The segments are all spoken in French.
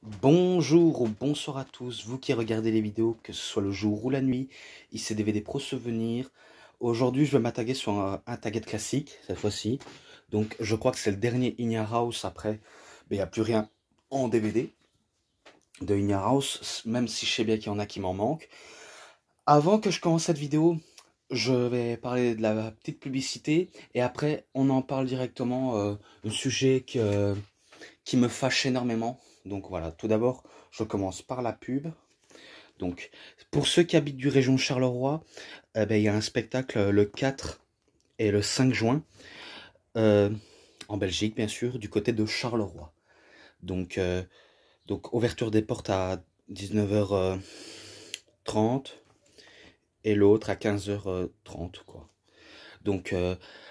Bonjour ou bonsoir à tous, vous qui regardez les vidéos, que ce soit le jour ou la nuit, ici DVD Pro Souvenir. Aujourd'hui, je vais m'attaquer sur un target classique, cette fois-ci. Donc, je crois que c'est le dernier In Your House après. Mais il n'y a plus rien en DVD de In Your House, même si je sais bien qu'il y en a qui m'en manquent. Avant que je commence cette vidéo, je vais parler de la petite publicité. Et après, on en parle directement, un sujet qui me fâche énormément. Donc voilà, tout d'abord, je commence par la pub. Donc, pour ceux qui habitent du région Charleroi, il y a un spectacle le 4 et le 5 juin, en Belgique bien sûr, du côté de Charleroi. Donc ouverture des portes à 19h30 et l'autre à 15h30, quoi. Donc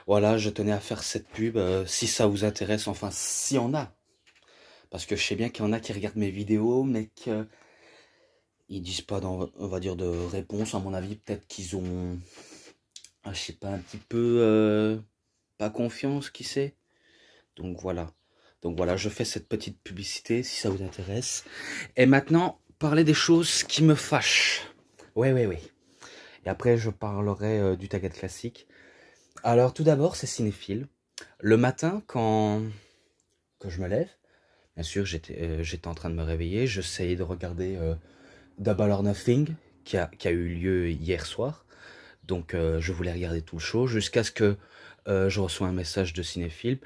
voilà, je tenais à faire cette pub, si ça vous intéresse, enfin, s'il y en a. Parce que je sais bien qu'il y en a qui regardent mes vidéos, mais qu'ils disent pas, on va dire, de réponse. À mon avis, peut-être qu'ils ont, je sais pas, un petit peu pas confiance, qui sait. Donc voilà. Donc voilà, je fais cette petite publicité, si ça vous intéresse. Et maintenant, parler des choses qui me fâchent. Oui. Et après, je parlerai du target classique. Alors, tout d'abord, c'est cinéphile. Le matin, quand je me lève, bien sûr, j'étais en train de me réveiller. J'essayais de regarder Double or Nothing, qui a eu lieu hier soir. Donc, je voulais regarder tout le show jusqu'à ce que je reçois un message de cinéphile.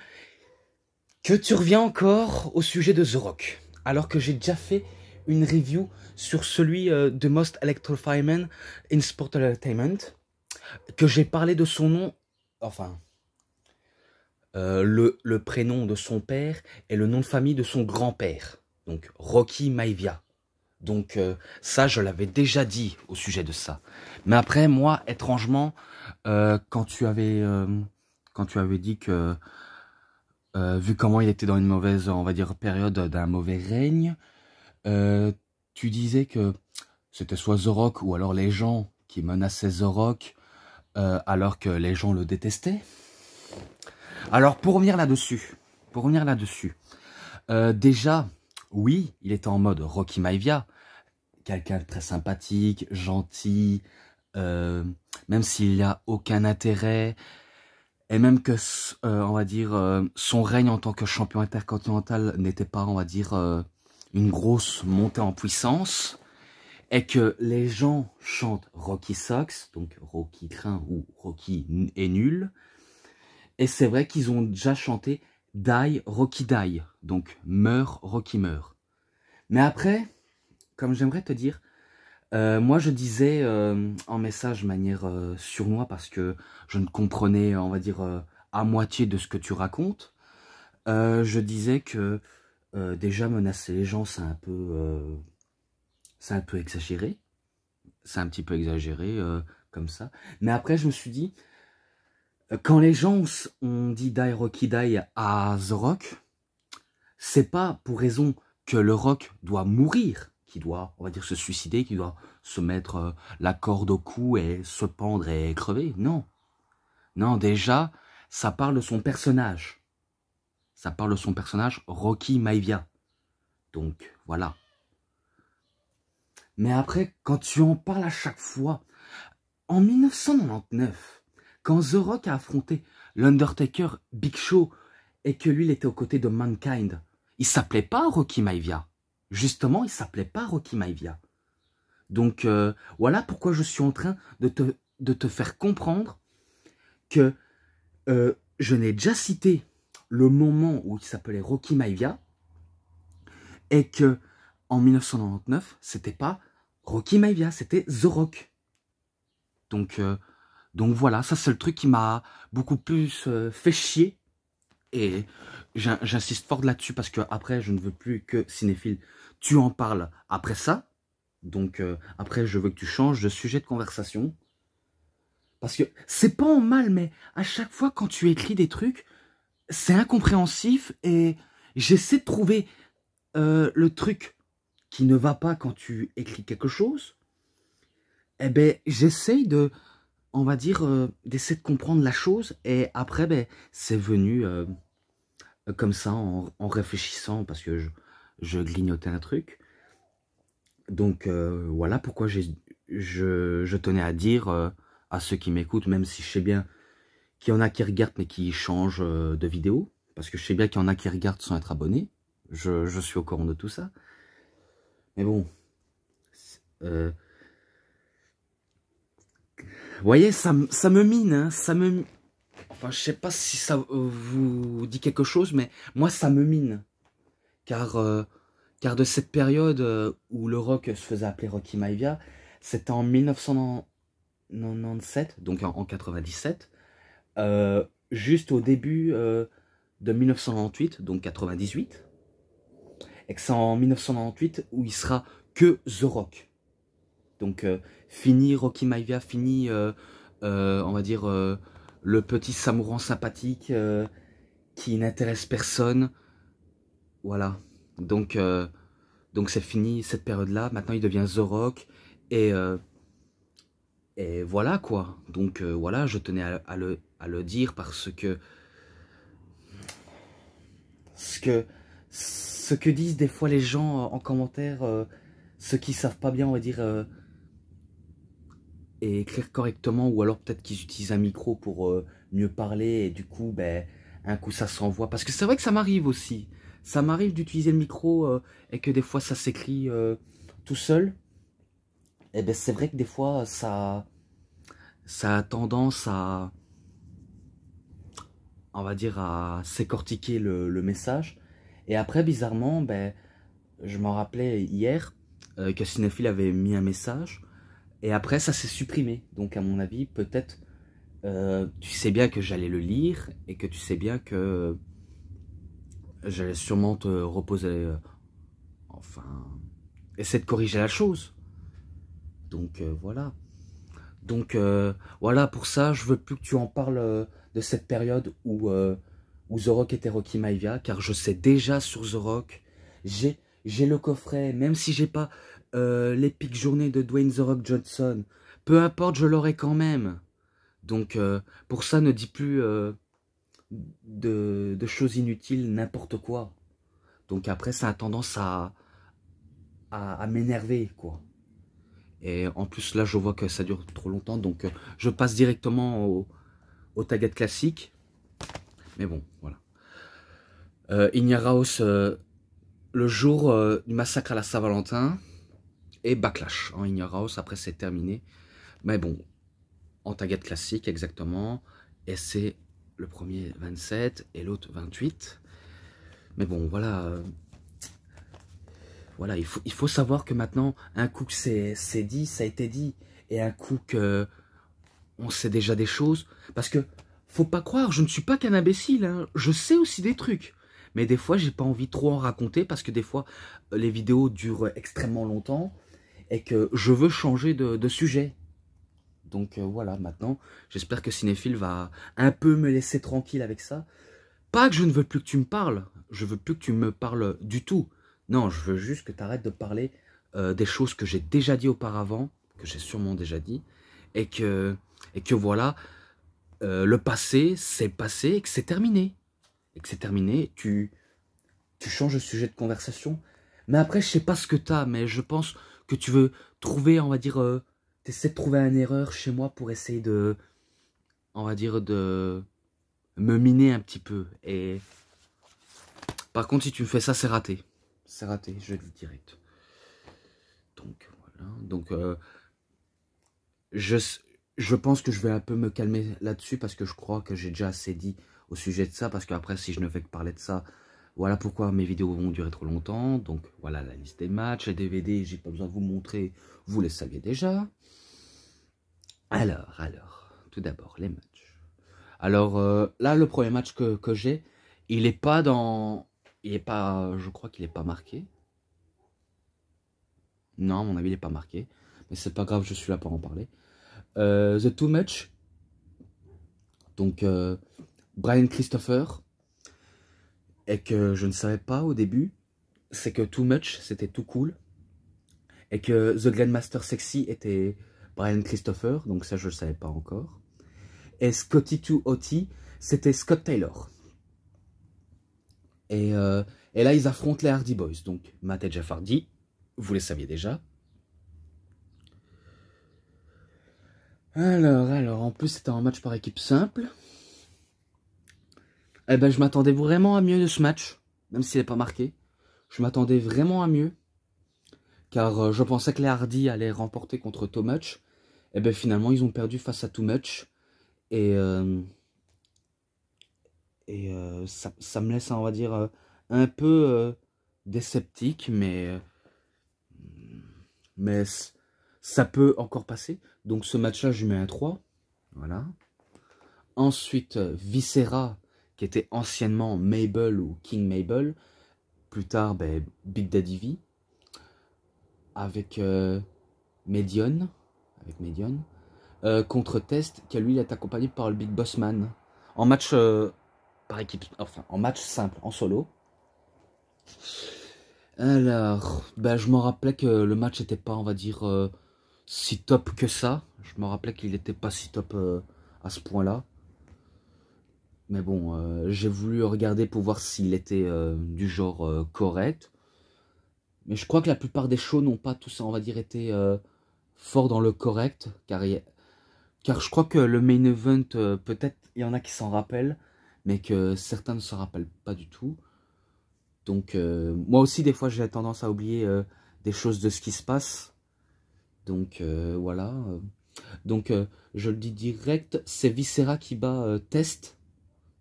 Que tu reviens encore au sujet de The Rock, alors que j'ai déjà fait une review sur celui de Most Electrifying Man in Sport Entertainment, que j'ai parlé de son nom, enfin, le prénom de son père et le nom de famille de son grand-père, donc Rocky Maivia. Donc ça, je l'avais déjà dit au sujet de ça. Mais après, moi, étrangement, quand tu avais dit que, vu comment il était dans une mauvaise, on va dire, période d'un mauvais règne, tu disais que c'était soit The Rock ou alors les gens qui menaçaient The Rock, alors que les gens le détestaient. Alors, pour revenir là-dessus, déjà, oui, il était en mode Rocky Maivia, quelqu'un de très sympathique, gentil, même s'il n'y a aucun intérêt, et même que, on va dire, son règne en tant que champion intercontinental n'était pas, on va dire, une grosse montée en puissance, et que les gens chantent Rocky Sucks, donc Rocky craint ou Rocky est nul, et c'est vrai qu'ils ont déjà chanté Die Rocky Die, donc meurt Rocky meurt. Mais après, comme j'aimerais te dire, moi je disais en message manière sournois parce que je ne comprenais, on va dire, à moitié de ce que tu racontes. Je disais que déjà menacer les gens c'est un peu exagéré. C'est un petit peu exagéré comme ça. Mais après je me suis dit, quand les gens ont dit Die Rocky Die à The Rock, c'est pas pour raison que le Rock doit mourir, qu'il doit, on va dire, se suicider, qu'il doit se mettre la corde au cou et se pendre et crever. Non. Non, déjà, ça parle de son personnage. Ça parle de son personnage Rocky Maivia. Donc, voilà. Mais après, quand tu en parles à chaque fois, en 1999, quand The Rock a affronté l'Undertaker Big Show et que lui, il était aux côtés de Mankind, il s'appelait pas Rocky Maivia. Justement, il s'appelait pas Rocky Maivia. Donc, voilà pourquoi je suis en train de te faire comprendre que je n'ai déjà cité le moment où il s'appelait Rocky Maivia et que en 1999, c'était pas Rocky Maivia, c'était The Rock. Donc voilà, ça c'est le truc qui m'a beaucoup plus fait chier. Et j'insiste fort là-dessus parce que après je ne veux plus que cinéphile, tu en parles après ça. Donc après je veux que tu changes de sujet de conversation. Parce que c'est pas en mal, mais à chaque fois quand tu écris des trucs, c'est incompréhensif et j'essaie de trouver le truc qui ne va pas quand tu écris quelque chose. Eh ben j'essaye de, on va dire, d'essayer de comprendre la chose et après ben c'est venu comme ça en réfléchissant parce que je grignotais un truc. Donc voilà pourquoi je tenais à dire à ceux qui m'écoutent, même si je sais bien qu'il y en a qui regardent mais qui changent de vidéo, parce que je sais bien qu'il y en a qui regardent sans être abonnés. Je suis au courant de tout ça. Mais bon, vous voyez, ça me mine, hein, Enfin, je sais pas si ça vous dit quelque chose, mais moi, ça me mine. Car de cette période où le rock se faisait appeler Rocky Maivia, c'était en 1997, donc en 97, juste au début de 1998, donc 98, et que c'est en 1998 où il sera que The Rock. Donc fini Rocky Maivia, fini, on va dire, le petit samouran sympathique qui n'intéresse personne. Voilà. Donc c'est fini cette période-là. Maintenant, il devient The Rock. Et voilà, quoi. Donc, voilà, je tenais à le dire parce que ce que disent des fois les gens en commentaire, ceux qui savent pas bien, on va dire, et écrire correctement, ou alors peut-être qu'ils utilisent un micro pour mieux parler, et du coup, ben, un coup, ça s'envoie. Parce que c'est vrai que ça m'arrive aussi. Ça m'arrive d'utiliser le micro et que des fois, ça s'écrit tout seul. Et ben, c'est vrai que des fois, ça a tendance à, on va dire, à s'écortiquer le message. Et après, bizarrement, ben, je m'en rappelais hier que Cinéphile avait mis un message. Et après, ça s'est supprimé. Donc, à mon avis, peut-être, tu sais bien que j'allais le lire et que tu sais bien que j'allais sûrement te reposer, enfin, essayer de corriger la chose. Donc, voilà. Donc, voilà, pour ça, je veux plus que tu en parles de cette période où The Rock était Rocky Maivia, car je sais déjà sur The Rock, j'ai le coffret, même si j'ai pas l'épique journée de Dwayne The Rock Johnson, peu importe, je l'aurai quand même. Donc, pour ça, ne dis plus de choses inutiles, n'importe quoi. Donc après, ça a tendance à m'énerver, quoi. Et en plus, là, je vois que ça dure trop longtemps, donc je passe directement au Tagat classique. Mais bon, voilà. Ignaраos, le jour du massacre à la Saint-Valentin, et Backlash en Ignaраos, après c'est terminé. Mais bon, en Tagat classique, exactement. Et c'est le premier 27 et l'autre 28. Mais bon, voilà. Voilà, il faut savoir que maintenant, un coup que c'est dit, ça a été dit. Et un coup que on sait déjà des choses. Parce que, faut pas croire, je ne suis pas qu'un imbécile. Hein. Je sais aussi des trucs. Mais des fois, j'ai pas envie trop en raconter. Parce que des fois, les vidéos durent extrêmement longtemps. Et que je veux changer de sujet. Donc voilà, maintenant, j'espère que Cinéphile va un peu me laisser tranquille avec ça. Pas que je ne veux plus que tu me parles. Je veux plus que tu me parles du tout. Non, je veux juste que tu arrêtes de parler des choses que j'ai déjà dit auparavant, que j'ai sûrement déjà dit, et que voilà, le passé, c'est passé et que c'est terminé. Et que c'est terminé, tu changes de sujet de conversation. Mais après, je sais pas ce que tu as, mais je pense que tu veux trouver, on va dire, tu essaies de trouver une erreur chez moi pour essayer de, on va dire, de me miner un petit peu. Et par contre, si tu me fais ça, c'est raté. C'est raté, je le dis direct. Donc, voilà. Donc, je pense que je vais un peu me calmer là-dessus parce que je crois que j'ai déjà assez dit au sujet de ça. Parce qu'après, si je ne fais que parler de ça, voilà pourquoi mes vidéos vont durer trop longtemps. Donc, voilà la liste des matchs, les DVD, j'ai pas besoin de vous montrer. Vous les saviez déjà. Alors, tout d'abord, les matchs. Alors, là, le premier match que j'ai, il est pas dans... Il est pas... Je crois qu'il est pas marqué. Non, à mon avis, il n'est pas marqué. Mais c'est pas grave, je suis là pour en parler. The Too Much. Donc, Brian Christopher. Et que je ne savais pas au début, c'est que Too Much, c'était tout cool. Et que The Grandmaster Sexy était Brian Christopher. Donc ça, je ne le savais pas encore. Et Scotty 2 OT, c'était Scott Taylor. Et Et là, ils affrontent les Hardy Boys. Donc, Matt et Jeff Hardy, vous les saviez déjà. Alors, en plus, c'était un match par équipe simple. Eh ben, je m'attendais vraiment à mieux de ce match, même s'il n'est pas marqué. Je m'attendais vraiment à mieux, car je pensais que les Hardy allaient remporter contre Too Much. Eh ben, finalement, ils ont perdu face à Too Much. Et ça me laisse, on va dire, un peu sceptique, mais ça peut encore passer. Donc ce match-là, je lui mets un 3. Voilà. Ensuite, Viscera, qui était anciennement Mabel ou King Mabel. Plus tard, ben, Big Daddy V. Avec Medion. Contre Test, qui lui, il est accompagné par le Big Boss Man. En match par équipe, enfin, en match simple, en solo. Alors, ben, je me rappelais que le match n'était pas, on va dire, si top que ça. Je me rappelais qu'il n'était pas si top à ce point-là. Mais bon, j'ai voulu regarder pour voir s'il était du genre correct. Mais je crois que la plupart des shows n'ont pas tous, on va dire, été forts dans le correct. Car je crois que le main event, peut-être il y en a qui s'en rappellent, mais que certains ne s'en rappellent pas du tout. Donc, moi aussi, des fois, j'ai tendance à oublier des choses de ce qui se passe. Donc, voilà. Donc, je le dis direct, c'est Viscera qui bat Test.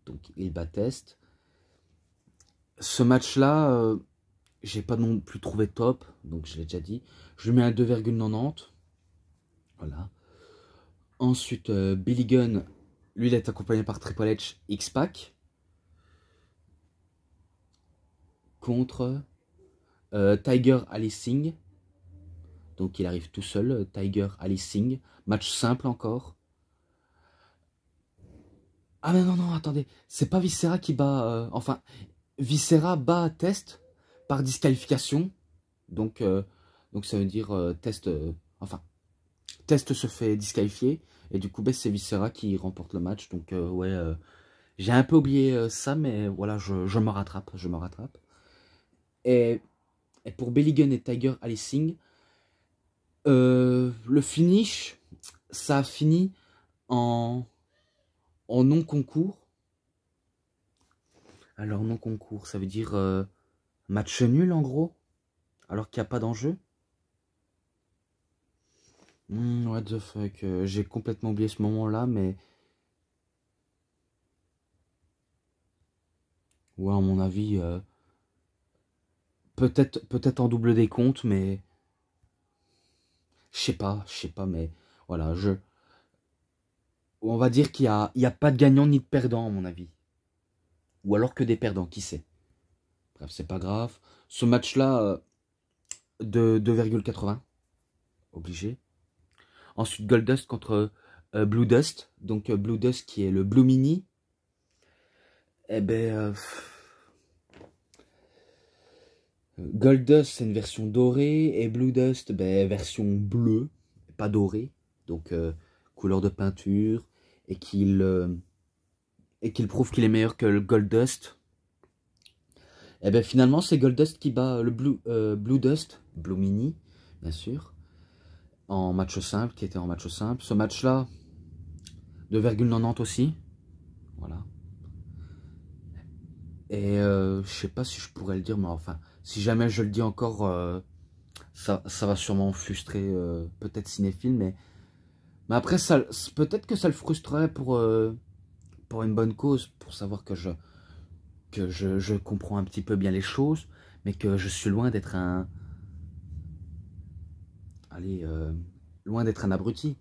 Donc, il bat Test. Ce match-là, j'ai pas non plus trouvé top. Donc, je l'ai déjà dit. Je lui mets un 2,90. Voilà. Ensuite, Billy Gunn, lui, il est accompagné par Triple H X-Pac. Contre Tiger Ali Singh. Donc il arrive tout seul, Tiger Ali Singh. Match simple encore. Ah mais non, attendez. C'est pas Viscera qui bat... enfin, Viscera bat Test par disqualification. Donc ça veut dire Test... enfin, Test se fait disqualifier. Et du coup, ben, c'est Viscera qui remporte le match. Donc ouais, j'ai un peu oublié ça, mais voilà, je me rattrape. Et pour Billy Gunn et Tiger Ali Singh, le finish, ça a fini en non-concours. Alors non-concours, ça veut dire match nul en gros, alors qu'il n'y a pas d'enjeu. What the fuck, j'ai complètement oublié ce moment-là, mais... Ouais, à mon avis, peut-être en double décompte, mais... Je sais pas, mais... Voilà, on va dire qu'il y a pas de gagnant ni de perdant, à mon avis. Ou alors que des perdants, qui sait. Bref, c'est pas grave. Ce match-là, de 2,80. Obligé. Ensuite, Goldust contre Blue Dust. Donc, Blue Dust qui est le Blue Mini. Eh ben... Goldust, c'est une version dorée. Et Blue Dust, ben, version bleue. Pas dorée. Donc, couleur de peinture. Et qu'il prouve qu'il est meilleur que le Goldust. Et ben finalement, c'est Goldust qui bat le Blue Dust. Blue Mini, bien sûr. En match simple, qui était en match simple. Ce match-là, 2,90 aussi. Voilà. Et je sais pas si je pourrais le dire, mais enfin, si jamais je le dis encore, ça va sûrement frustrer peut-être cinéphile, mais après, peut-être que ça le frustrerait pour une bonne cause, pour savoir que je comprends un petit peu bien les choses, mais que je suis loin d'être un... Allez, loin d'être un abruti.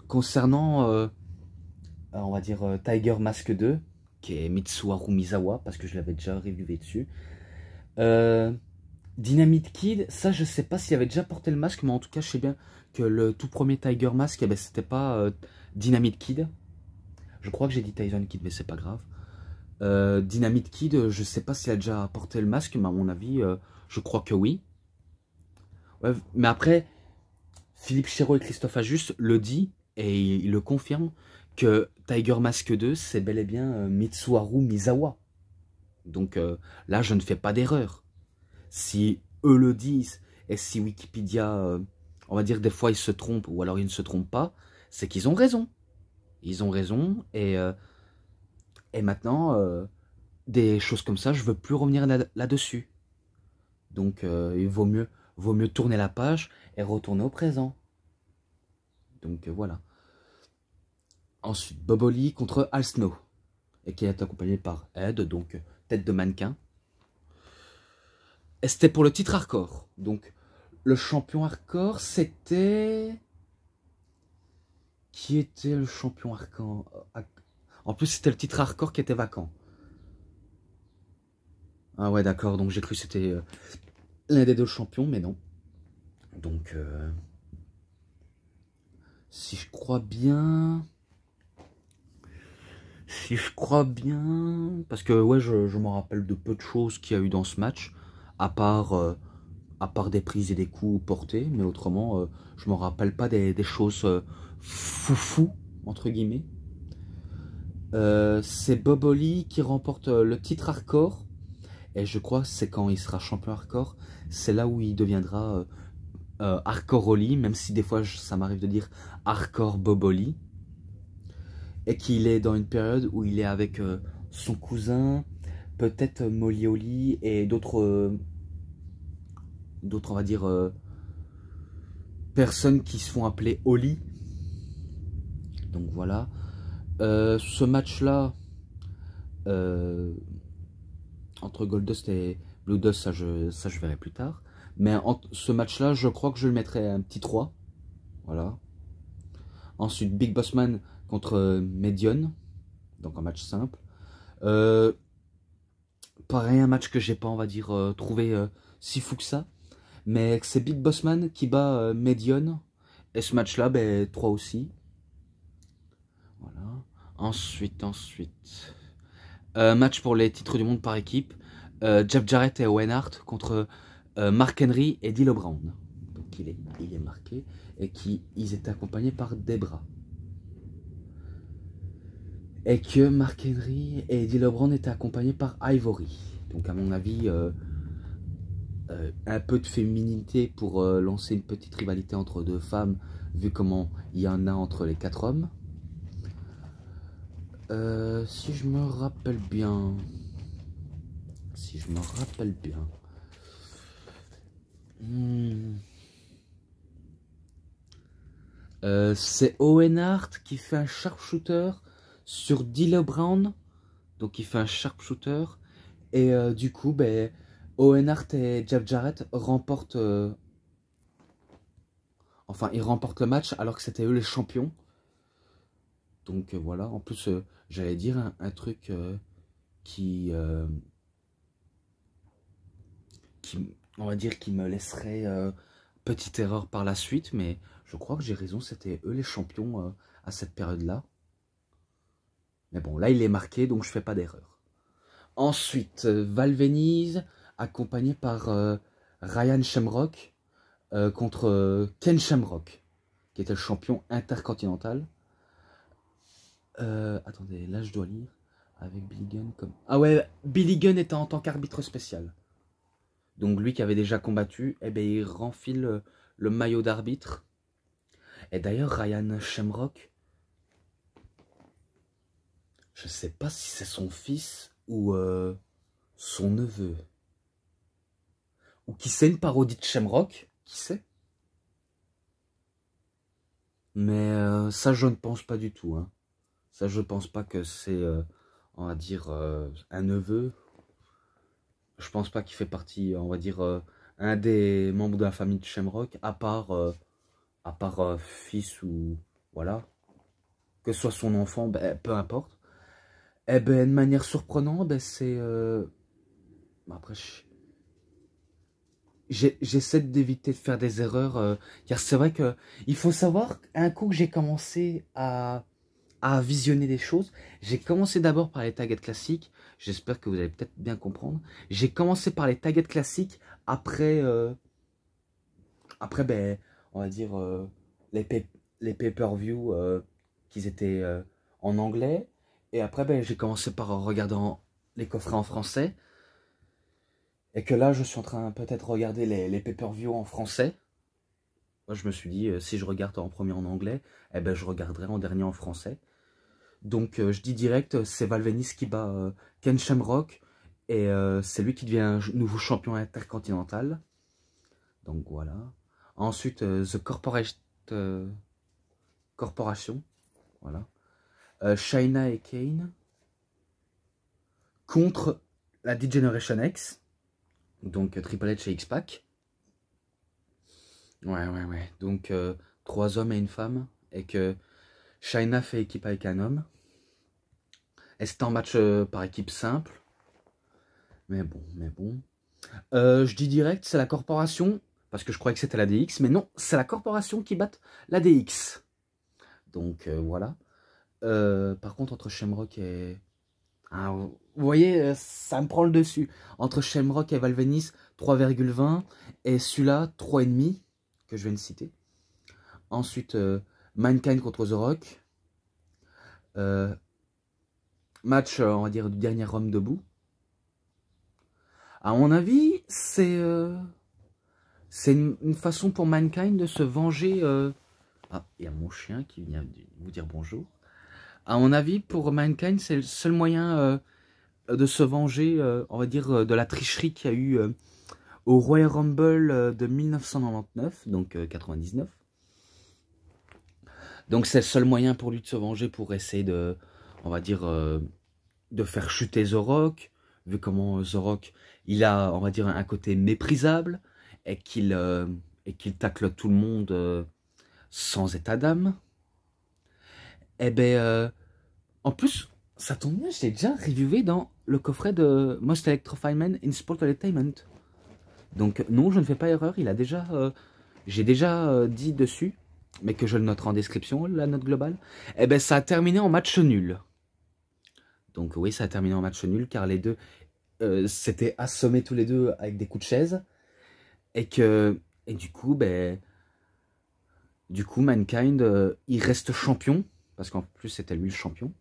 Concernant, on va dire, Tiger Mask 2, qui est Mitsuharu Misawa, parce que je l'avais déjà reviewé dessus. Dynamite Kid, ça je sais pas s'il avait déjà porté le masque, mais en tout cas je sais bien que le tout premier Tiger Mask, eh ben, c'était pas Dynamite Kid. Je crois que j'ai dit Tyson Kid, mais c'est pas grave. Dynamite Kid, je sais pas s'il a déjà porté le masque, mais à mon avis, je crois que oui. Ouais, mais après, Philippe Chéreau et Christophe Ajus le dit, et il le confirme, que Tiger Mask 2, c'est bel et bien Mitsuharu Misawa. Donc là, je ne fais pas d'erreur. Si eux le disent, et si Wikipédia, on va dire des fois ils se trompent, ou alors ils ne se trompent pas, c'est qu'ils ont raison. Ils ont raison, et maintenant, des choses comme ça, je veux plus revenir là-dessus. Donc il vaut mieux tourner la page et retourner au présent. Donc voilà. Ensuite, Boboli contre Al Snow, et qui est accompagné par Ed, donc tête de mannequin. Et c'était pour le titre hardcore. Donc le champion hardcore, c'était... Qui était le champion hardcore? En plus, c'était le titre hardcore qui était vacant. Ah ouais, d'accord, donc j'ai cru que c'était l'un des deux champions, mais non. Donc, si je crois bien... Si je crois bien... Parce que, ouais, je me rappelle de peu de choses qu'il y a eu dans ce match, à part des prises et des coups portés, mais autrement, je me rappelle pas des choses foufou, entre guillemets. C'est Bob Holly qui remporte le titre hardcore, et je crois que c'est quand il sera champion hardcore, c'est là où il deviendra hardcore Holly, même si des fois ça m'arrive de dire hardcore Bob Holly, et qu'il est dans une période où il est avec son cousin, peut-être Molly Holly et d'autres, on va dire, personnes qui se font appeler Holly. Donc voilà. Ce match-là, entre Goldust et Blue Dust, ça je verrai plus tard. Mais ce match-là, je crois que je le mettrai un petit 3. Voilà. Ensuite, Big Boss Man contre Medion. Donc un match simple. Pareil, un match que j'ai pas, on va dire, trouvé si fou que ça. Mais c'est Big Boss Man qui bat Medion. Et ce match-là, ben, 3 aussi. Voilà. Ensuite. Match pour les titres du monde par équipe. Jeff Jarrett et Owen Hart contre Mark Henry et D'Lo Brown. Donc il est marqué. Et ils étaient accompagnés par Debra. Et que Mark Henry et D'Lo Brown étaient accompagnés par Ivory. Donc à mon avis, un peu de féminité pour lancer une petite rivalité entre deux femmes, vu comment il y en a entre les 4 hommes. Si je me rappelle bien... c'est Owen Hart qui fait un sharpshooter sur D'Lo Brown. Donc il fait un sharpshooter. Et du coup, ben, Owen Hart et Jeff Jarrett remportent... Enfin, ils remportent le match alors que c'était eux les champions. Donc voilà, en plus, j'allais dire un truc qui, on va dire, qui me laisserait petite erreur par la suite, mais je crois que j'ai raison, c'était eux les champions à cette période-là. Mais bon, là, il est marqué, donc je fais pas d'erreur. Ensuite, Val Venis, accompagné par Ryan Shamrock, contre Ken Shamrock, qui était le champion intercontinental. Attendez, là je dois lire avec Billy Gunn comme... Ah ouais, Billy Gunn était en tant qu'arbitre spécial. Donc lui qui avait déjà combattu, eh ben, il renfile le maillot d'arbitre. Et d'ailleurs, Ryan Shamrock, je sais pas si c'est son fils ou son neveu. Ou qui c'est une parodie de Shamrock, qui sait. Mais ça, je ne pense pas du tout. Hein. Ça, je pense pas que c'est, on va dire, un neveu. Je pense pas qu'il fait partie, on va dire, un des membres de la famille de Shamrock, à part fils ou... Voilà. Que ce soit son enfant, ben, peu importe. Eh ben, de manière surprenante, ben, c'est... Après, j'essaie d'éviter de faire des erreurs, car c'est vrai que il faut savoir, un coup que j'ai commencé à visionner des choses, j'ai commencé d'abord par les taggets classiques, j'espère que vous allez peut-être bien comprendre, j'ai commencé par les taggets classiques, après, ben, on va dire, les pay-per-view qui étaient en anglais, et après, ben, j'ai commencé par regarder les coffrets en français. Et que là, je suis en train peut-être regarder les pay-per-view en français. Moi, je me suis dit, si je regarde en premier en anglais, eh ben, je regarderai en dernier en français. Donc, je dis direct, c'est Val Venis qui bat Ken Shamrock. Et c'est lui qui devient nouveau champion intercontinental. Donc, voilà. Ensuite, The Corporation. Voilà. Shayna et Kane contre la D-Generation X. Donc, Triple H et X-Pac. Ouais. Donc, 3 hommes et une femme. Et que Shayna fait équipe avec un homme. Et c'était en match par équipe simple. Mais bon. Je dis direct, c'est la corporation. Parce que je croyais que c'était la DX. Mais non, c'est la corporation qui bat la DX. Donc, voilà. Par contre, entre Shamrock et... Ah, vous voyez, ça me prend le dessus. Entre Shamrock et Val Venis, 3,20. Et celui-là, 3,5. Que je viens de citer. Ensuite, Mankind contre The Rock. Match, on va dire, du dernier homme debout. À mon avis, c'est une façon pour Mankind de se venger. Ah, il y a mon chien qui vient vous dire bonjour. À mon avis, pour Mankind, c'est le seul moyen de se venger, on va dire, de la tricherie qu'il y a eu au Royal Rumble de 1999, donc 99. Donc c'est le seul moyen pour lui de se venger, pour essayer de, on va dire, de faire chuter The Rock, vu comment The Rock, il a, on va dire, un côté méprisable, et qu'il tacle tout le monde sans état d'âme. Eh ben, en plus, ça tombe bien, je l'ai déjà reviewé dans le coffret de Most Electrifying Man in Sport Entertainment. Donc non, je ne fais pas erreur, j'ai déjà dit dessus, mais que je le noterai en description, la note globale. Eh ben, ça a terminé en match nul. Donc oui, ça a terminé en match nul, car les deux s'étaient assommés tous les deux avec des coups de chaise. Et du coup, Mankind, il reste champion, parce qu'en plus c'était lui le champion.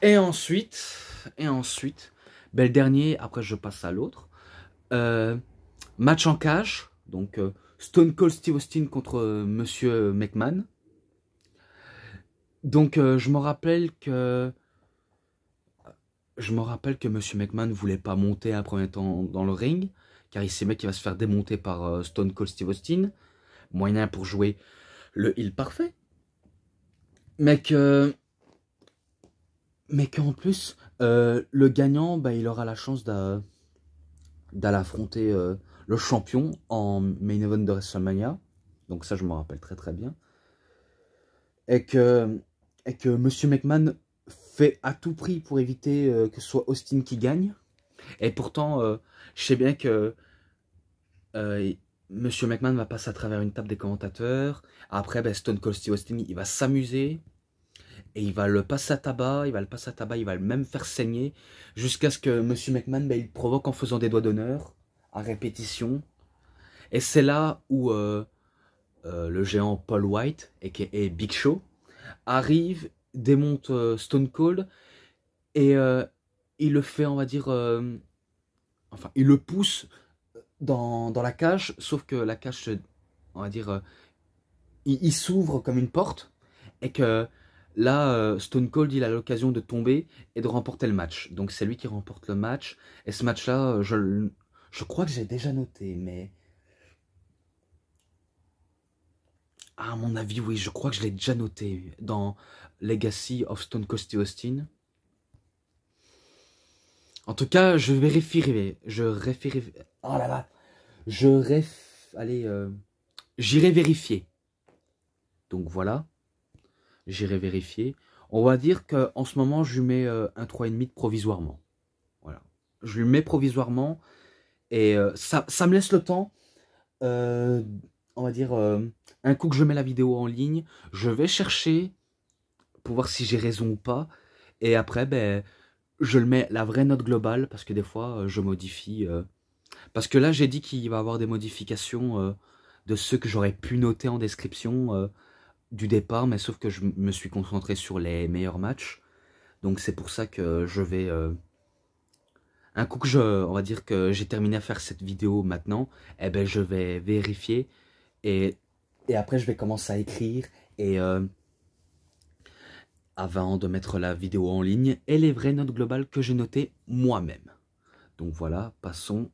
Et ensuite, le dernier, après je passe à l'autre, match en cage, donc Stone Cold Steve Austin contre Monsieur McMahon. Donc je me rappelle que Monsieur McMahon ne voulait pas monter un premier temps dans le ring, car il sait qu'il va se faire démonter par Stone Cold Steve Austin, moyen pour jouer le heel parfait, mais qu'en plus, le gagnant, il aura la chance d'aller affronter le champion en main event de WrestleMania. Donc ça, je me rappelle très très bien. Et que Monsieur McMahon fait à tout prix pour éviter que ce soit Austin qui gagne. Et pourtant, je sais bien que Monsieur McMahon va passer à travers une table des commentateurs. Après, Stone Cold Steve Austin, il va s'amuser. Et il va le passer à tabac, il va le même faire saigner. Jusqu'à ce que Monsieur McMahon, il provoque en faisant des doigts d'honneur, à répétition. Et c'est là où le géant Paul White, et Big Show, arrive, démonte Stone Cold. Et il le fait, on va dire... enfin, il le pousse dans la cage, sauf que la cage, on va dire, il s'ouvre comme une porte, et que là, Stone Cold, il a l'occasion de tomber et de remporter le match. Donc c'est lui qui remporte le match, et ce match-là, je crois que j'ai déjà noté, mais... À mon avis, oui, je crois que je l'ai déjà noté dans Legacy of Stone Cold Steve Austin. En tout cas, je vérifierai. Oh là là. Allez, j'irai vérifier. Donc voilà. J'irai vérifier. On va dire qu'en ce moment, je lui mets un 3,5 provisoirement. Voilà. Je lui mets provisoirement. Et ça me laisse le temps. On va dire, un coup que je mets la vidéo en ligne, je vais chercher pour voir si j'ai raison ou pas. Et après, je le mets la vraie note globale, parce que des fois, je modifie. Parce que là, j'ai dit qu'il va y avoir des modifications de ceux que j'aurais pu noter en description du départ, mais sauf que je me suis concentré sur les meilleurs matchs. Donc c'est pour ça que je vais... un coup que on va dire que j'ai terminé à faire cette vidéo maintenant, eh ben je vais vérifier et après je vais commencer à écrire et avant de mettre la vidéo en ligne et les vraies notes globales que j'ai notées moi-même. Donc voilà, passons.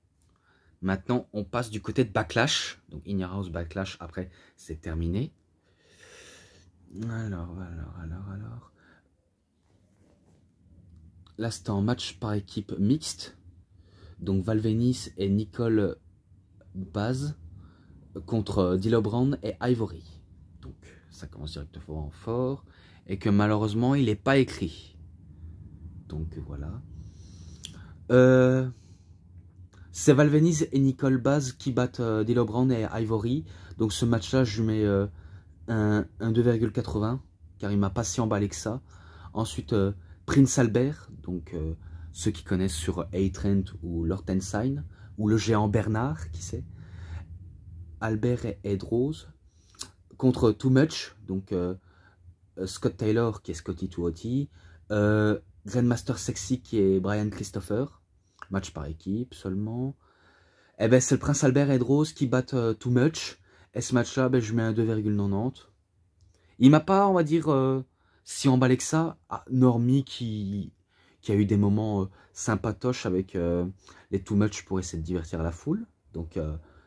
Maintenant, on passe du côté de Backlash. Donc In Your House Backlash, après, c'est terminé. Alors. Là, c'était en match par équipe mixte. Donc Valvenis et Nicole Baz contre D'Lo Brown et Ivory. Donc ça commence directement fort. Et que malheureusement, il n'est pas écrit. Donc voilà. C'est Valvenis et Nicole Baz qui battent D'Lo Brown et Ivory. Donc ce match-là, je lui mets un 2,80 car il m'a pas si emballé que ça. Ensuite, Prince Albert, donc ceux qui connaissent sur A-Trent ou Lortenstein, ou le géant Bernard, qui sait. Albert et Ed Rose contre Too Much, donc Scott Taylor qui est Scotty Tuoti, Grandmaster Sexy qui est Brian Christopher, match par équipe seulement. Et ben c'est le Prince Albert et Ed Rose qui battent Too Much. Et ce match-là, ben, je mets un 2,90. Il m'a pas, on va dire, si emballé que ça. Ah, Normie qui a eu des moments sympatoches avec les Too Much pour essayer de divertir la foule. Donc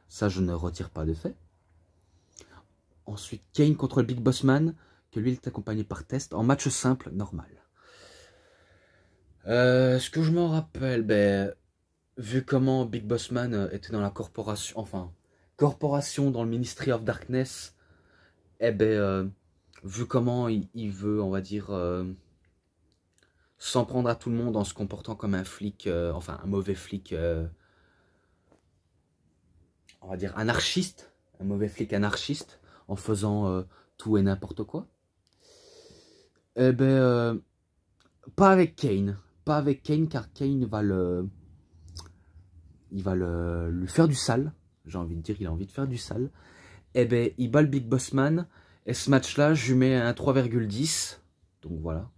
ça, je ne retire pas de fait. Ensuite, Kane contre le Big Boss Man, que lui, il est accompagné par Test en match simple, normal. Ce que je m'en rappelle, ben, vu comment Big Boss Man était dans la corporation, enfin, corporation dans le Ministry of Darkness, eh ben, vu comment il veut, on va dire, s'en prendre à tout le monde en se comportant comme un flic, enfin, un mauvais flic, on va dire anarchiste, un mauvais flic anarchiste, en faisant tout et n'importe quoi. Eh ben, pas avec Kane. Pas avec Kane, car Kane va lui faire du sale. J'ai envie de dire, il a envie de faire du sale. Eh ben, il bat le Big Boss Man. Et ce match-là, je lui mets un 3,10. Donc voilà.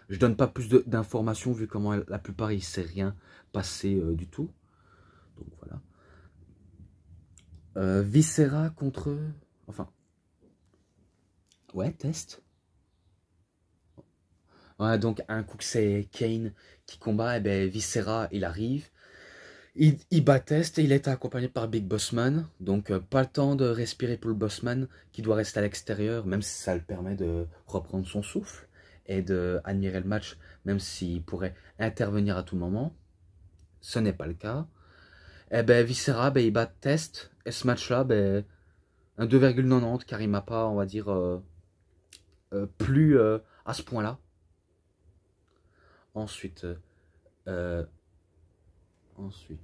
Je donne pas plus d'informations vu comment la plupart il ne s'est rien passé du tout. Donc voilà. Viscera contre... Enfin... Ouais, Test. Ouais, donc un coup que c'est Kane qui combat, et ben Viscera, il arrive. Il bat Test et il est accompagné par Big Bossman. Donc pas le temps de respirer pour le Bossman qui doit rester à l'extérieur, même si ça le permet de reprendre son souffle et d'admirer le match, même s'il pourrait intervenir à tout moment. Ce n'est pas le cas. Et ben Viscera, ben, il bat Test. Et ce match-là, ben, un 2,90 car il m'a pas, on va dire, plu à ce point-là. Ensuite, ensuite.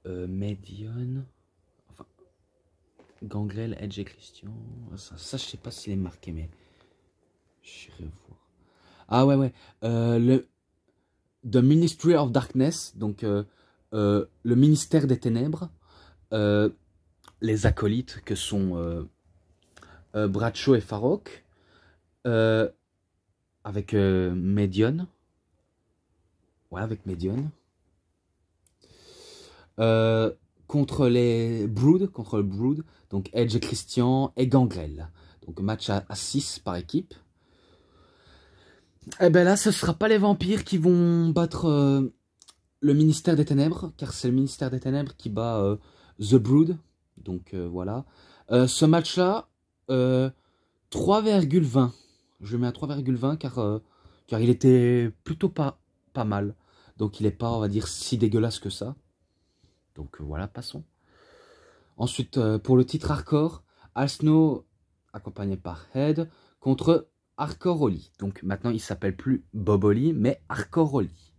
Medion. Enfin, Gangrel, Edge et Christian. Ça je sais pas s'il est marqué, mais j'irai voir. Ah ouais. The Ministry of Darkness, donc le ministère des ténèbres. Les acolytes que sont Bradshaw et Farrokh. Avec Medion. Ouais, avec Medion. Contre le Brood, donc Edge et Christian et Gangrel. Donc match à 6 par équipe. Et ben là, ce ne sera pas les vampires qui vont battre le ministère des ténèbres, car c'est le ministère des ténèbres qui bat The Brood. Donc voilà. Ce match-là, 3,20. Je mets à 3,20 car il était plutôt pas mal. Donc il n'est pas, on va dire, si dégueulasse que ça. Donc voilà, passons. Ensuite, pour le titre hardcore, Al Snow, accompagné par Head, contre Hardcore Holly. Donc maintenant, il s'appelle plus Bob Holly, mais Hardcore Holly.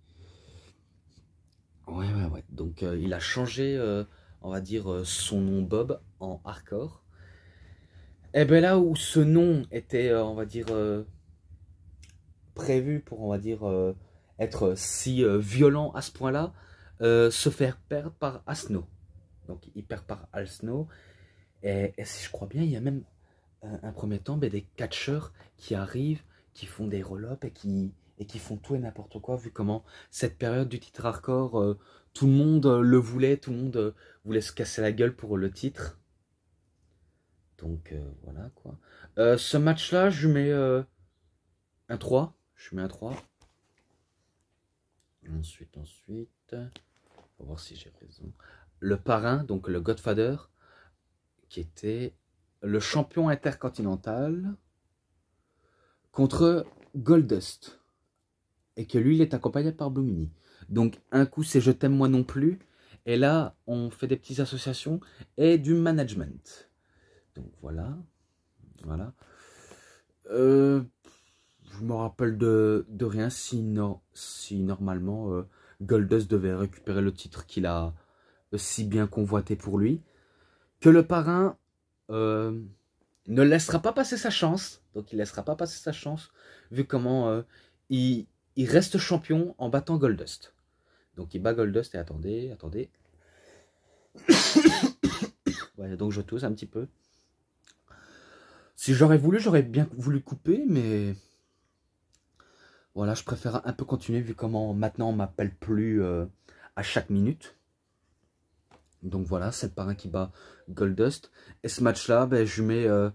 Ouais. Donc il a changé, on va dire, son nom Bob en Hardcore. Et bien là où ce nom était, on va dire, prévu pour, on va dire, être si violent à ce point-là, se faire perdre par Al Snow. Donc il perd par Al Snow. Et si je crois bien, il y a même un premier temps des catcheurs qui arrivent, qui font des roll-up et qui font tout et n'importe quoi, vu comment cette période du titre hardcore, tout le monde le voulait, tout le monde voulait se casser la gueule pour le titre. Donc voilà quoi. Ce match-là, je mets un 3. Je mets un 3. Ensuite, on va voir si j'ai raison. Le parrain, donc le Godfather, qui était le champion intercontinental contre Goldust. Et que lui, il est accompagné par Blue Mini. Donc, un coup, c'est Je t'aime moi non plus. Et là, on fait des petites associations et du management. Donc, voilà. Voilà. Je me rappelle de rien si normalement Goldust devait récupérer le titre qu'il a si bien convoité pour lui. Que le parrain ne laissera pas passer sa chance. Donc il ne laissera pas passer sa chance vu comment il reste champion en battant Goldust. Donc il bat Goldust et attendez. Ouais, donc je tousse un petit peu. Si j'aurais voulu, j'aurais bien voulu couper, mais voilà, je préfère un peu continuer vu comment maintenant on m'appelle plus à chaque minute. Donc voilà, c'est le parrain qui bat Goldust. Et ce match-là, ben, je mets un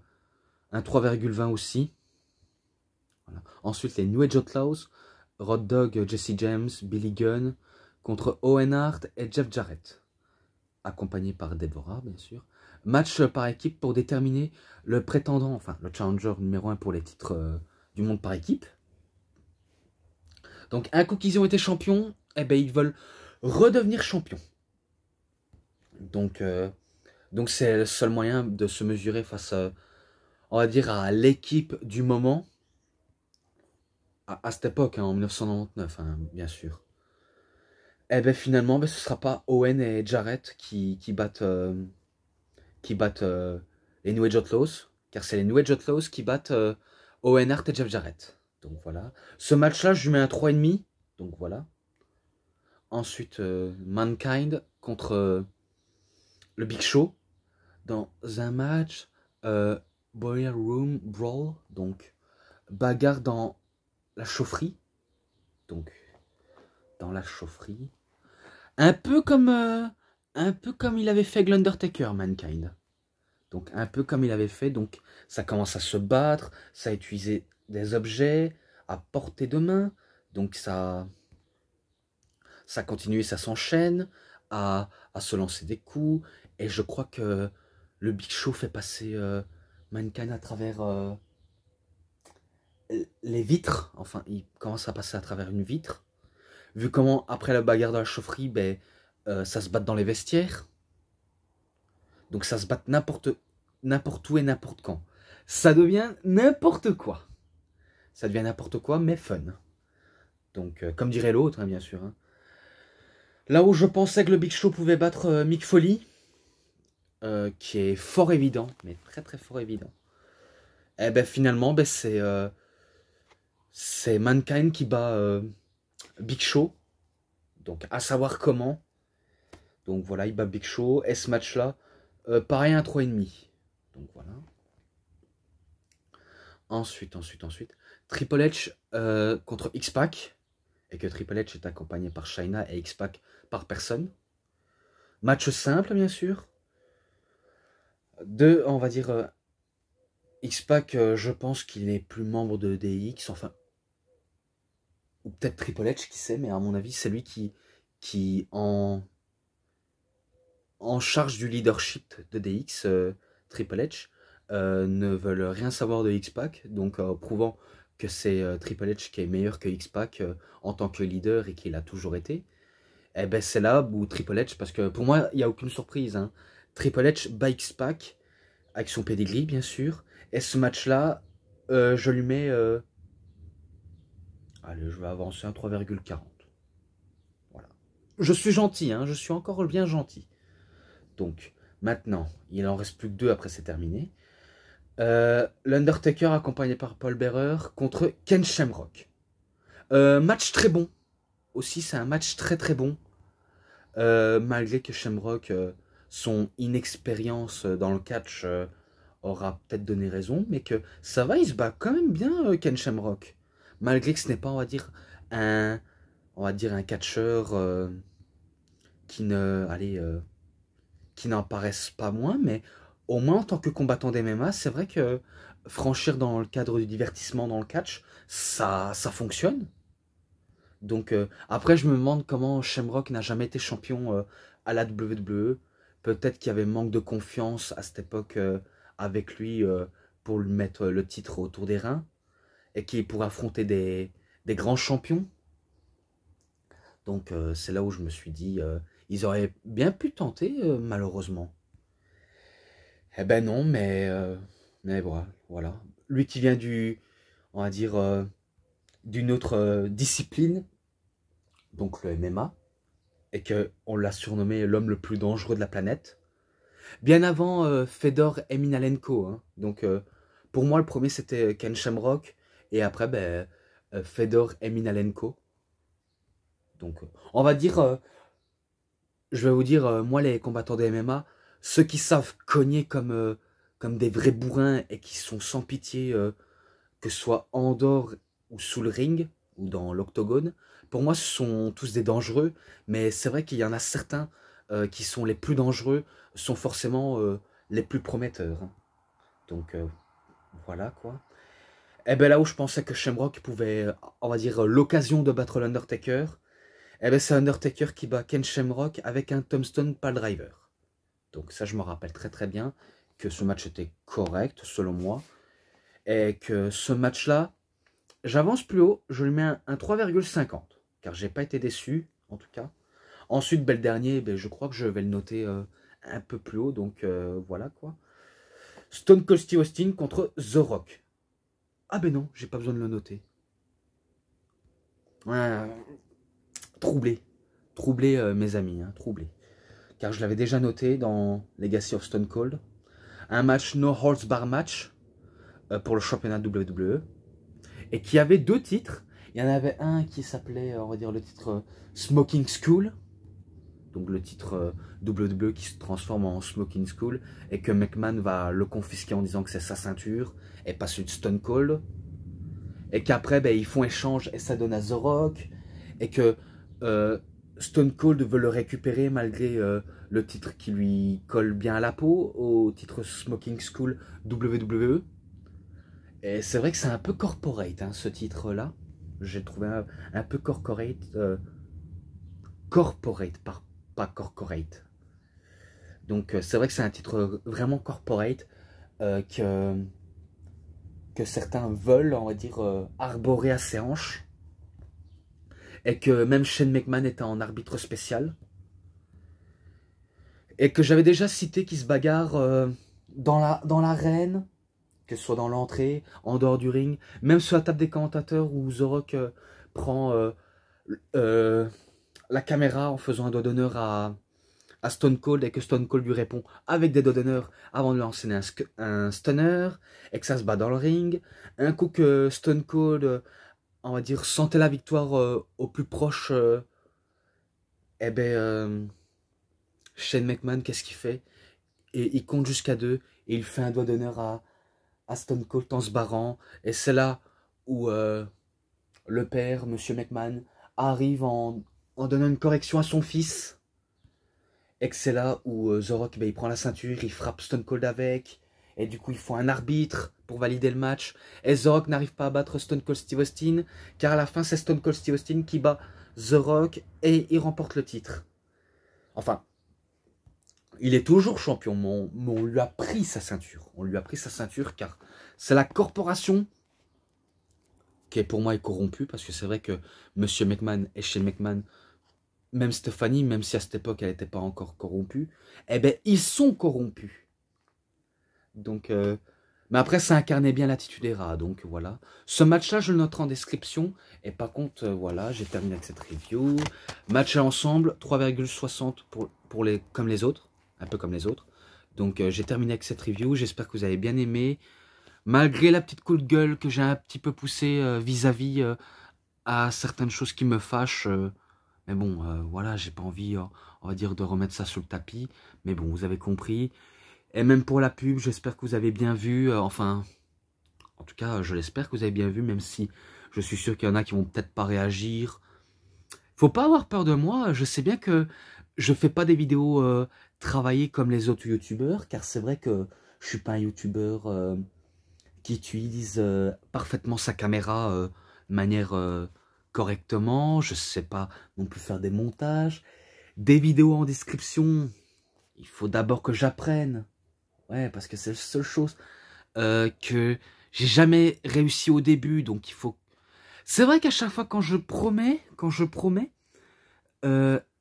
3,20 aussi. Voilà. Ensuite, les New Age Outlaws, Road Dogg, Jesse James, Billy Gunn, contre Owen Hart et Jeff Jarrett. Accompagné par Deborah, bien sûr. Match par équipe pour déterminer le prétendant, enfin le challenger numéro 1 pour les titres du monde par équipe. Donc un coup qu'ils ont été champions, eh ben, ils veulent redevenir champions. Donc c'est le seul moyen de se mesurer face à, on va dire, à l'équipe du moment. À cette époque, hein, en 1999, hein, bien sûr. Et ben finalement, ben, ce ne sera pas Owen et Jarrett qui battent les New Age Outlaws, car c'est les New Age Outlaws qui battent Owen Hart et Jeff Jarrett. Donc voilà. Ce match-là, je lui mets un 3,5. Donc voilà. Ensuite, Mankind contre le Big Show dans un match Boiler Room Brawl, donc bagarre dans la chaufferie. Donc dans la chaufferie. Un peu comme il avait fait avec l'Undertaker, Mankind. Donc un peu comme il avait fait, donc ça commence à se battre, ça a utilisé des objets à portée de main, donc ça continue, ça s'enchaîne à se lancer des coups, et je crois que le Big Show fait passer Mankind à travers les vitres, enfin il commence à passer à travers une vitre, vu comment après la bagarre de la chaufferie, ben, ça se bat dans les vestiaires, donc ça se bat n'importe où et n'importe quand. Ça devient n'importe quoi. Ça devient n'importe quoi, mais fun. Donc, comme dirait l'autre, hein, bien sûr. Hein. Là où je pensais que le Big Show pouvait battre Mick Foley, qui est fort évident, mais très très fort évident. Et ben finalement, ben, c'est Mankind qui bat Big Show. Donc, à savoir comment. Donc voilà, il bat Big Show. Et ce match-là, pareil, un 3,5. Donc voilà. Ensuite. Triple H contre X-Pac. Et que Triple H est accompagné par Chyna et X-Pac par personne. Match simple, bien sûr. On va dire, X-Pac, je pense qu'il n'est plus membre de DX. Enfin, ou peut-être Triple H, qui sait, mais à mon avis, c'est lui qui en charge du leadership de DX, Triple H, ne veulent rien savoir de X-Pac, donc prouvant que c'est Triple H qui est meilleur que X-Pac en tant que leader et qu'il a toujours été. Et ben c'est là où Triple H, parce que pour moi, il n'y a aucune surprise, hein. Triple H bat X-Pac, avec son pedigree, bien sûr, et ce match-là, je lui mets... allez, je vais avancer un 3,40. Voilà. Je suis gentil, hein, je suis encore bien gentil. Donc, maintenant, il en reste plus que 2 après c'est terminé. L'Undertaker accompagné par Paul Bearer contre Ken Shamrock. Match très bon. Aussi, c'est un match très très bon. Malgré que Shamrock son inexpérience dans le catch aura peut-être donné raison, mais que ça va, il se bat quand même bien, Ken Shamrock. Malgré que ce n'est pas, on va dire un catcheur qui ne, allez, qui n'en paraissent pas moins, mais au moins en tant que combattant d'MMA, c'est vrai que franchir dans le cadre du divertissement dans le catch, ça fonctionne. Donc après, je me demande comment Shamrock n'a jamais été champion à la WWE. Peut-être qu'il y avait manque de confiance à cette époque avec lui pour lui mettre le titre autour des reins et qu'il pourrait affronter des grands champions. Donc c'est là où je me suis dit, ils auraient bien pu tenter, malheureusement. Eh ben non, mais voilà, voilà. Lui qui vient on va dire, d'une autre discipline, donc le MMA, et qu'on l'a surnommé l'homme le plus dangereux de la planète. Bien avant Fedor Emelianenko. Hein. Donc pour moi, le premier c'était Ken Shamrock, et après ben, Fedor Emelianenko. Donc on va dire, je vais vous dire, moi les combattants de MMA, ceux qui savent cogner comme des vrais bourrins et qui sont sans pitié, que ce soit en dehors ou sous le ring, ou dans l'octogone, pour moi ce sont tous des dangereux, mais c'est vrai qu'il y en a certains qui sont les plus dangereux, sont forcément les plus prometteurs. Hein. Donc voilà quoi. Et bien là où je pensais que Shamrock pouvait, on va dire, l'occasion de battre l'Undertaker, et bien c'est Undertaker qui bat Ken Shamrock avec un Tombstone Piledriver. Donc ça je me rappelle très très bien que ce match était correct selon moi, et que ce match-là, j'avance plus haut, je lui mets un 3,50, car j'ai pas été déçu, en tout cas. Ensuite, le dernier, ben, je crois que je vais le noter un peu plus haut, donc voilà quoi. Stone Cold Steve Austin contre The Rock. Ah ben non, j'ai pas besoin de le noter. Troublé. Troublé, mes amis, hein, troublé. Car je l'avais déjà noté dans Legacy of Stone Cold. Un match no holds bar match pour le championnat WWE. Et qui avait deux titres. Il y en avait un qui s'appelait, on va dire, le titre Smoking School. Donc le titre WWE qui se transforme en Smoking School. Et que McMahon va le confisquer en disant que c'est sa ceinture. Et pas celui de Stone Cold. Et qu'après, ben, ils font échange et ça donne à The Rock. Et que Stone Cold veut le récupérer malgré le titre qui lui colle bien à la peau. Au titre Smoking School WWE. Et c'est vrai que c'est un peu corporate, hein, ce titre-là. J'ai trouvé un peu corporate. Corporate, pas corporate. Donc c'est vrai que c'est un titre vraiment corporate que certains veulent, on va dire, arborer à ses hanches. Et que même Shane McMahon était en arbitre spécial. Et que j'avais déjà cité qui se bagarre dans l'arène. Que ce soit dans l'entrée, en dehors du ring, même sur la table des commentateurs où The Rock prend la caméra en faisant un doigt d'honneur à Stone Cold et que Stone Cold lui répond avec des doigts d'honneur avant de lancer un stunner et que ça se bat dans le ring. Un coup que Stone Cold, on va dire, sentait la victoire au plus proche, eh ben, Shane McMahon, qu'est-ce qu'il fait? Et il compte jusqu'à 2 et il fait un doigt d'honneur à Stone Cold en se barrant, et c'est là où le père, Monsieur McMahon, arrive en donnant une correction à son fils, et que c'est là où The Rock, ben, il prend la ceinture, il frappe Stone Cold avec, et du coup il faut un arbitre pour valider le match, et The Rock n'arrive pas à battre Stone Cold Steve Austin, car à la fin c'est Stone Cold Steve Austin qui bat The Rock, et il remporte le titre. Enfin, il est toujours champion, mais on lui a pris sa ceinture. On lui a pris sa ceinture car c'est la corporation qui pour moi est corrompue. Parce que c'est vrai que Monsieur McMahon et Shane McMahon, même Stephanie, même si à cette époque elle n'était pas encore corrompue, eh ben ils sont corrompus. Donc, mais après ça incarnait bien l'attitude des rats. Donc voilà. Ce match-là, je le noterai en description. Et par contre, voilà, j'ai terminé avec cette review. Match à ensemble, 3,60 comme les autres. Un peu comme les autres. Donc j'ai terminé avec cette review, j'espère que vous avez bien aimé. Malgré la petite coup de gueule que j'ai un petit peu poussé vis-à-vis à certaines choses qui me fâchent, Mais bon, voilà, j'ai pas envie, on va dire, de remettre ça sur le tapis. Mais bon, vous avez compris. Et même pour la pub, j'espère que vous avez bien vu. Enfin, en tout cas, je l'espère que vous avez bien vu, même si je suis sûr qu'il y en a qui vont peut-être pas réagir. Faut pas avoir peur de moi. Je sais bien que je fais pas des vidéos travaillées comme les autres youtubeurs, car c'est vrai que je suis pas un youtubeur qui utilise parfaitement sa caméra de manière correctement. Je sais pas non plus faire des montages. Des vidéos en description, il faut d'abord que j'apprenne. Ouais, parce que c'est la seule chose que j'ai jamais réussi au début. Donc il faut... C'est vrai qu'à chaque fois quand je promets,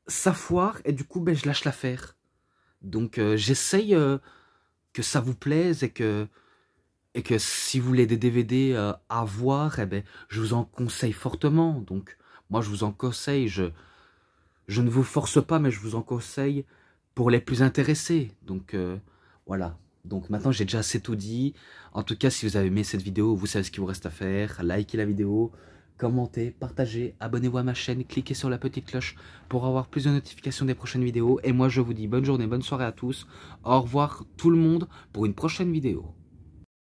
ça foire et du coup ben, je lâche l'affaire. Donc j'essaye que ça vous plaise et que si vous voulez des DVD à voir, eh ben, je vous en conseille fortement. Donc moi je vous en conseille, je ne vous force pas, mais je vous en conseille pour les plus intéressés. Donc voilà. Donc maintenant j'ai déjà assez tout dit. En tout cas, si vous avez aimé cette vidéo, vous savez ce qu'il vous reste à faire. Likez la vidéo, commentez, partagez, abonnez-vous à ma chaîne, cliquez sur la petite cloche pour avoir plus de notifications des prochaines vidéos. Et moi je vous dis bonne journée, bonne soirée à tous. Au revoir tout le monde pour une prochaine vidéo.